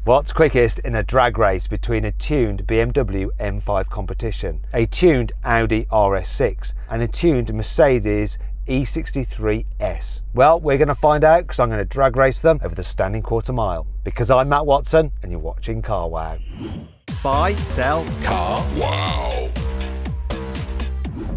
What's quickest in a drag race between a tuned BMW M5 competition, a tuned Audi RS6 and a tuned Mercedes E63 S? Well, we're going to find out because I'm going to drag race them over the standing quarter mile. Because I'm Matt Watson and you're watching Carwow. Buy, sell, Carwow.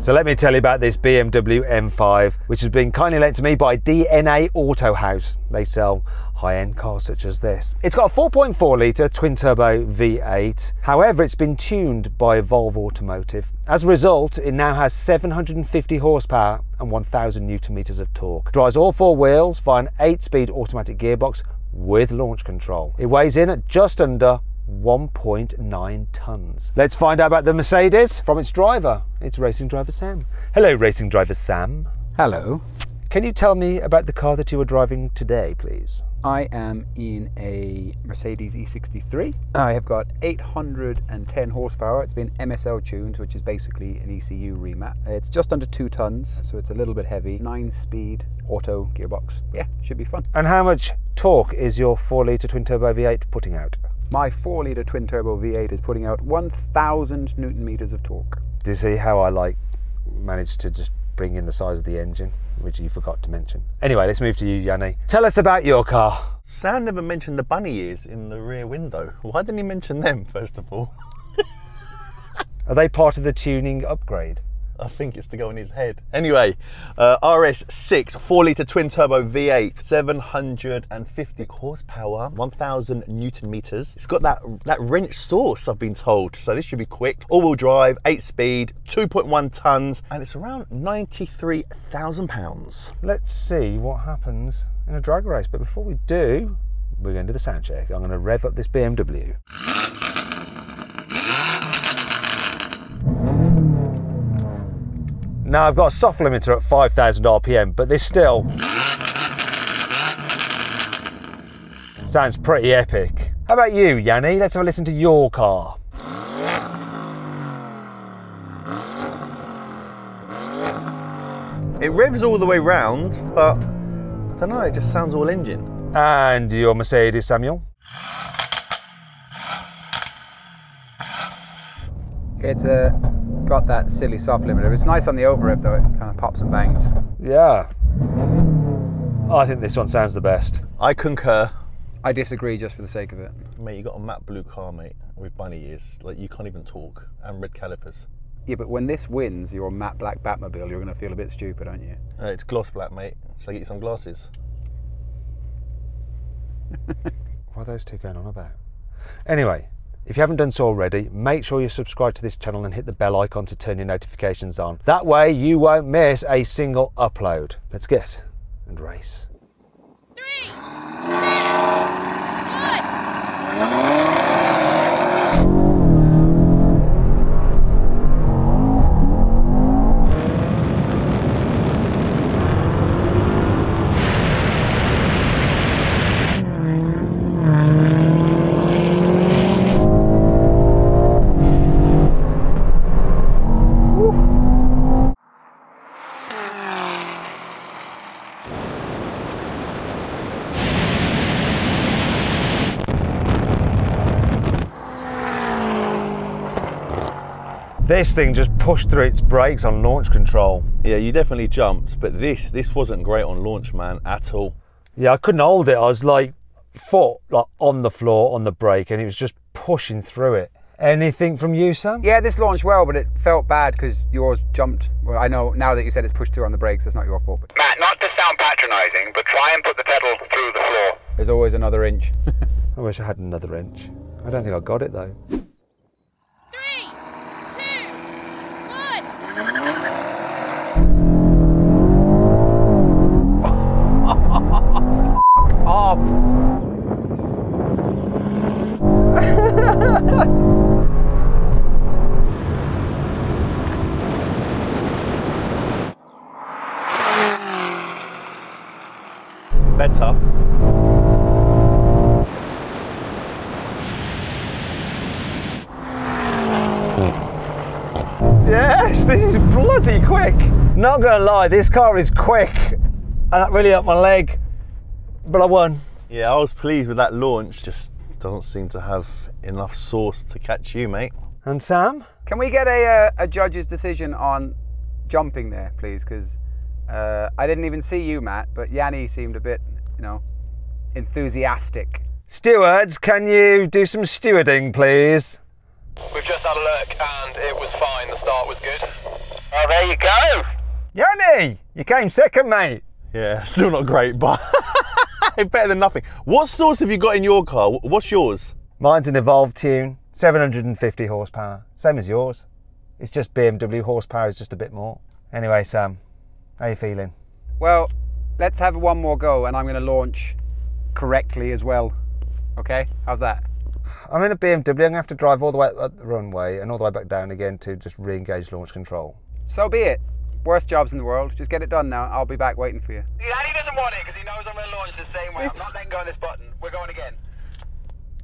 So let me tell you about this BMW M5, which has been kindly lent to me by DNA Autohaus. They sell high-end cars such as this. It's got a 4.4 litre twin-turbo V8. However, it's been tuned by Volvo Automotive. As a result, it now has 750 horsepower and 1,000 newton meters of torque. Drives all four wheels via an 8-speed automatic gearbox with launch control. It weighs in at just under 1.9 tons. Let's find out about the Mercedes from its driver. It's racing driver Sam. Hello, racing driver Sam. Hello. Can you tell me about the car that you are driving today, please? I am in a Mercedes E63. I have got 810 horsepower. It's been MSL tuned, which is basically an ECU remat. It's just under 2 tons, so it's a little bit heavy. 9-speed auto gearbox. Yeah, should be fun. And how much torque is your 4-litre twin-turbo V8 putting out? My 4-litre twin-turbo V8 is putting out 1,000 newton meters of torque. Do you see how I managed to just bring in the size of the engine, which you forgot to mention? Anyway, let's move to you, Yianni. Tell us about your car. Sam never mentioned the bunny ears in the rear window. Why didn't he mention them, first of all? Are they part of the tuning upgrade? I think it's to go in his head. Anyway, RS6 4-litre twin-turbo V8, 750 horsepower, 1,000 newton meters. It's got that wrench source, I've been told, so this should be quick. All-wheel drive, 8-speed, 2.1 tons, and it's around 93,000 pounds. Let's see what happens in a drag race, but before we do, we're going to do the sound check. I'm going to rev up this BMW. Now I've got a soft limiter at 5,000 RPM, but this still sounds pretty epic. How about you, Yianni? Let's have a listen to your car. It revs all the way round, but I don't know, it just sounds all engine. And your Mercedes, Samuel? It's got that silly soft limiter. It's nice on the overrev though, it kind of pops and bangs. Yeah. I think this one sounds the best. I concur. I disagree just for the sake of it. Mate, you got a matte blue car, mate, with bunny ears. Like, you can't even talk, and red calipers. Yeah, but when this wins your matte black Batmobile, you're going to feel a bit stupid, aren't you? It's gloss black, mate. Shall I get you some glasses? What are those two going on about? Anyway, if you haven't done so already, make sure you subscribe to this channel and hit the bell icon to turn your notifications on. That way you won't miss a single upload. Let's get and race. 3, 2, 1. This thing just pushed through its brakes on launch control. Yeah, you definitely jumped, but this wasn't great on launch, man, at all. Yeah, I couldn't hold it. I was foot on the floor on the brake, and it was just pushing through it. Anything from you, Sam? Yeah, this launched well, but it felt bad because yours jumped. Well, I know now that you said it's pushed through on the brakes, it's not your fault. But Matt, not to sound patronising, but try and put the pedal through the floor. there's always another inch. I wish I had another inch. I don't think I got it though. 3, 2, 1. Off. Better. Yes, this is bloody quick. Not gonna lie, this car is quick. And that really upped my leg, but I won. Yeah, I was pleased with that launch. Just Doesn't seem to have enough sauce to catch you, mate. And Sam? Can we get a judge's decision on jumping there, please? Because I didn't even see you, Matt, but Yianni seemed a bit, you know, enthusiastic. Stewards, can you do some stewarding, please? We've just had a look and it was fine. The start was good. Oh, there you go. Yianni, you came second, mate. Yeah, still not great, but better than nothing. What sauce have you got in your car? What's yours? Mine's an Evolve tune, 750 horsepower, same as yours. It's just BMW horsepower is just a bit more. Anyway, Sam, how you feeling? Well, let's have one more go and I'm going to launch correctly as well. Okay, how's that? I'm in a BMW, I'm going to have to drive all the way up the runway and all the way back down again to just re-engage launch control. So be it. Worst jobs in the world. Just get it done now. I'll be back waiting for you. Yianni doesn't want it because he knows I'm going to launch the same way. I'm not letting go of this button. We're going again.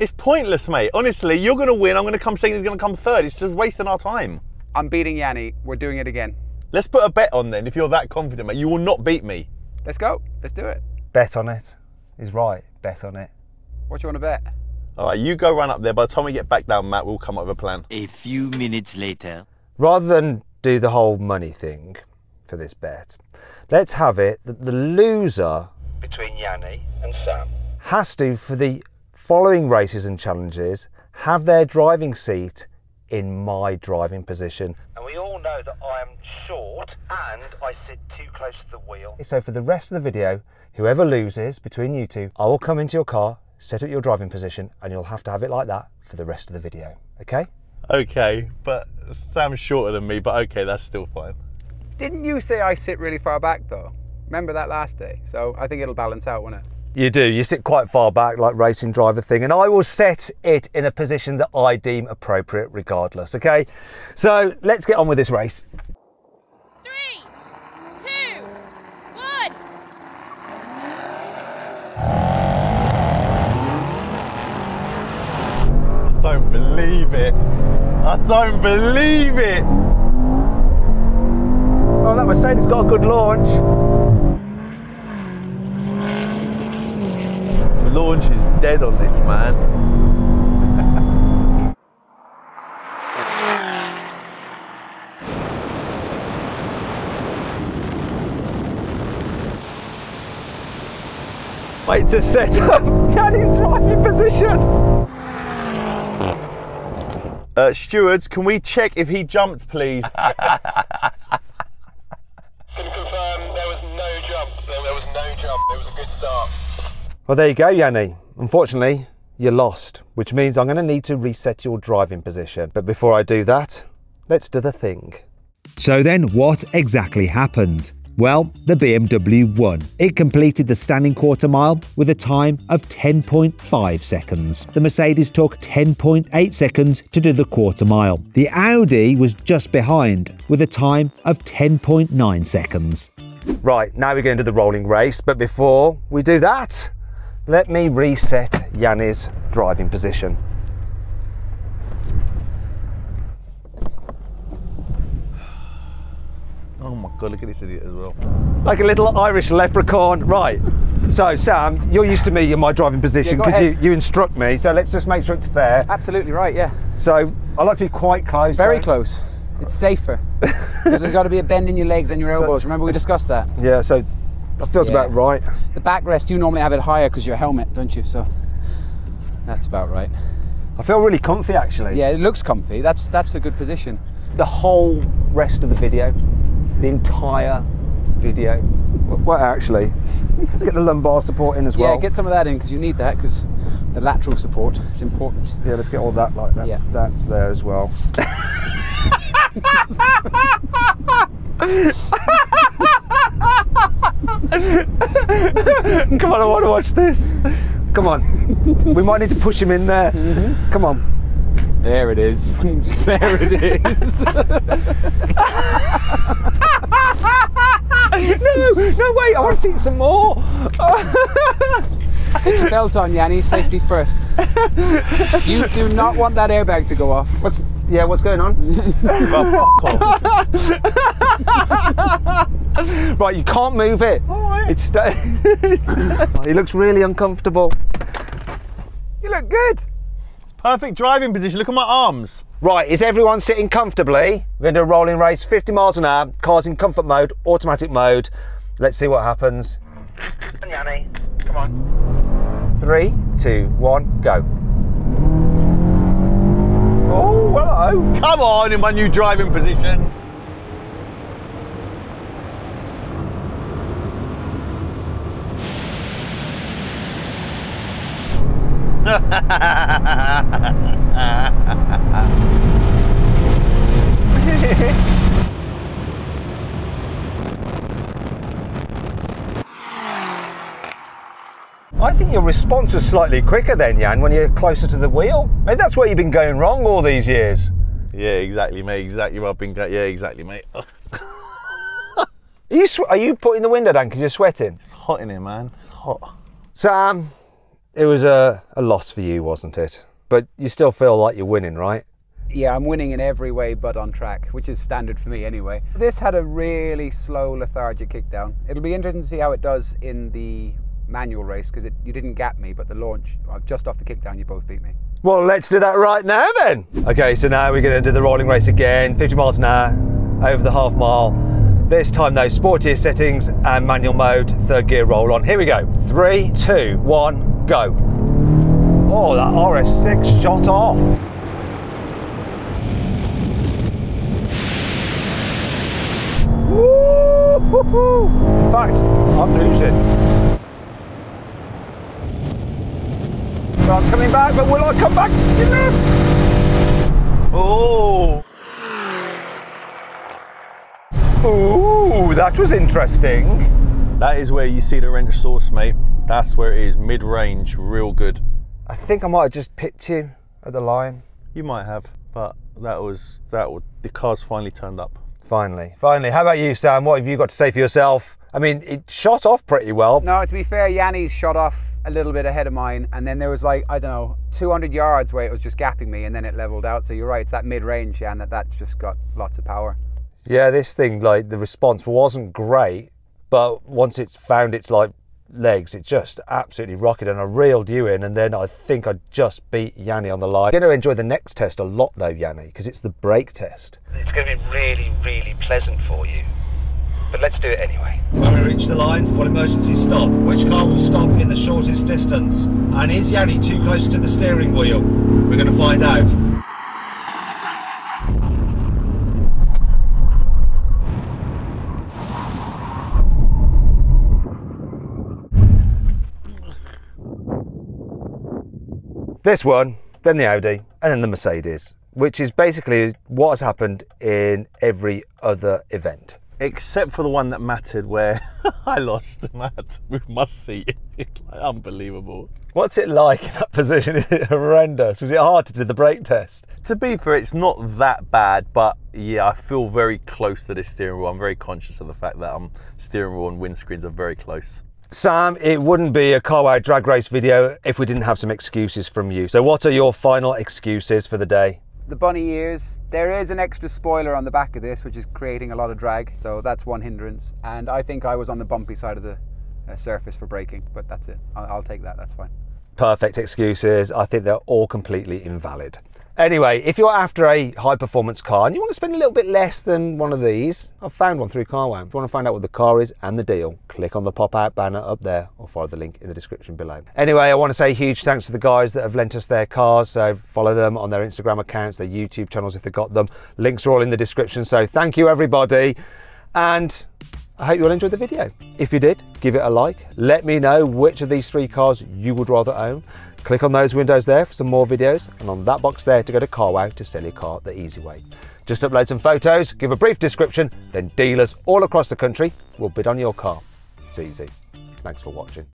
It's pointless, mate. Honestly, you're going to win. I'm going to come second. He's going to come third. It's just wasting our time. I'm beating Yianni. We're doing it again. Let's put a bet on then. If you're that confident, mate, you will not beat me. Let's go. Let's do it. Bet on it. He's right, bet on it. What do you want to bet? All right, you go run up there. By the time we get back down, Matt, we'll come up with a plan. A few minutes later. Rather than do the whole money thing for this bet, let's have it that the loser Between Yianni and Sam. has to, for the following races and challenges, have their driving seat in my driving position. And we all know that I am short and I sit too close to the wheel. So for the rest of the video, whoever loses between you two, I will come into your car, set up your driving position, and you'll have to have it like that for the rest of the video, okay? Okay, but Sam's shorter than me, but okay, that's still fine. Didn't you say I sit really far back though? Remember that last day? So I think it'll balance out, won't it? You do, you sit quite far back like racing driver thing, and I will set it in a position that I deem appropriate regardless, okay? So let's get on with this race. 3, 2, 1. I don't believe it. I don't believe it. Oh, that Mercedes got a good launch. The launch is dead on this, man. Wait to set up Yianni's driving position. Stewards, can we check if he jumped, please? Can confirm there was no jump. There was no jump. It was a good start. Well, there you go, Yianni. Unfortunately, you lost, which means I'm going to need to reset your driving position. But before I do that, let's do the thing. So then what exactly happened? Well, the BMW won. It completed the standing quarter mile with a time of 10.5 seconds. The Mercedes took 10.8 seconds to do the quarter mile. The Audi was just behind with a time of 10.9 seconds. Right, now we're going to the rolling race, but before we do that, let me reset Yianni's driving position. Oh my God, look at this idiot as well. Like a little Irish leprechaun. Right, so Sam, you're used to me in my driving position go because ahead. you instruct me, so let's just make sure it's fair. Absolutely right, yeah. So I like to be quite close. Very though. close. It's safer. Because there's got to be a bend in your legs and your elbows. Remember we discussed that? Yeah, so that feels about right. The backrest, you normally have it higher because your helmet, don't you? So that's about right. I feel really comfy actually. Yeah, it looks comfy. That's a good position. The whole rest of the video, the entire video. Well, actually, let's get the lumbar support in as well. Yeah, get some of that in because you need that because the lateral support is important. Yeah, let's get all that like that's, Yeah. that's there as well. Come on, I want to watch this. Come on. We might need to push him in there. Come on. There it is. There it is. No, wait, I want to see some more. Put your belt on, Yianni. Safety first. You do not want that airbag to go off. What's going on? Well, fuck off. Right, you can't move it. All right. He looks really uncomfortable. You look good. It's perfect driving position. Look at my arms. Right, is everyone sitting comfortably? We're going to do a rolling race, 50 miles an hour, cars in comfort mode, automatic mode. Let's see what happens. And Yianni, come on. 3, 2, 1, go. Oh, hello. Come on, in my new driving position. I think your response was slightly quicker then, Jan, when you're closer to the wheel. Maybe that's where you've been going wrong all these years. Yeah, exactly, mate. Exactly what I've been going. Yeah, exactly, mate. Are you putting the window down because you're sweating? It's hot in here, man. It's hot. Sam, it was a loss for you, wasn't it? But you still feel like you're winning, right? Yeah, I'm winning in every way but on track, which is standard for me anyway. This had a really slow, lethargic kickdown. It'll be interesting to see how it does in the manual race, because you didn't gap me, but the launch, just off the kickdown, you both beat me. Well, let's do that right now then. Okay, so now we're going to do the rolling race again, 50 miles an hour, over the half mile. This time though, sportier settings and manual mode, third gear roll on. Here we go. 3, 2, 1, go. Oh, that RS6 shot off. Woo-hoo-hoo. In fact, I'm losing. Well, I'm coming back, but will I come back enough? Oh. Ooh, that was interesting. That is where you see the wrench source, mate. That's where it is, mid-range, real good. I think I might have just picked you at the line. You might have, but the car's finally turned up. Finally. How about you, Sam? What have you got to say for yourself? I mean, it shot off pretty well. No, to be fair, Yianni's shot off a little bit ahead of mine, and then there was like, I don't know, 200 yards where it was just gapping me, and then it leveled out. So you're right, it's that mid-range, yeah, and that's just got lots of power. Yeah, this thing, like, the response wasn't great, but once it's found its like legs, it just absolutely rocketed, and I reeled you in, and then I think I just beat Yianni on the line. I'm going to enjoy the next test a lot though, Yianni, because it's the brake test. It's going to be really, really pleasant for you. But let's do it anyway. When we reach the line, full emergency stop. Which car will stop in the shortest distance? And is Yianni too close to the steering wheel? We're going to find out. This one, then the Audi, and then the Mercedes, which is basically what has happened in every other event. Except for the one that mattered where I lost and I had to move my seat. It's like unbelievable. What's it like in that position? Is it horrendous? Was it hard to do the brake test? To be fair, it's not that bad, but yeah, I feel very close to this steering wheel. I'm very conscious of the fact that steering wheel and windscreens are very close. Sam, it wouldn't be a carwow drag race video if we didn't have some excuses from you. So what are your final excuses for the day? The bunny ears. There is an extra spoiler on the back of this, which is creating a lot of drag, so that's one hindrance. And I think I was on the bumpy side of the surface for braking, but that's it. I'll take that, that's fine. Perfect excuses. I think they're all completely invalid. Anyway, if you're after a high performance car and you want to spend a little bit less than one of these, I've found one through Carwow. If you want to find out what the car is and the deal, click on the pop-out banner up there or follow the link in the description below. Anyway, I want to say huge thanks to the guys that have lent us their cars. So follow them on their Instagram accounts, their YouTube channels if they've got them. Links are all in the description. So thank you everybody. And I hope you all enjoyed the video. If you did, give it a like. Let me know which of these 3 cars you would rather own. Click on those windows there for some more videos, and on that box there to go to Carwow to sell your car the easy way. Just upload some photos, give a brief description, then dealers all across the country will bid on your car. It's easy. Thanks for watching.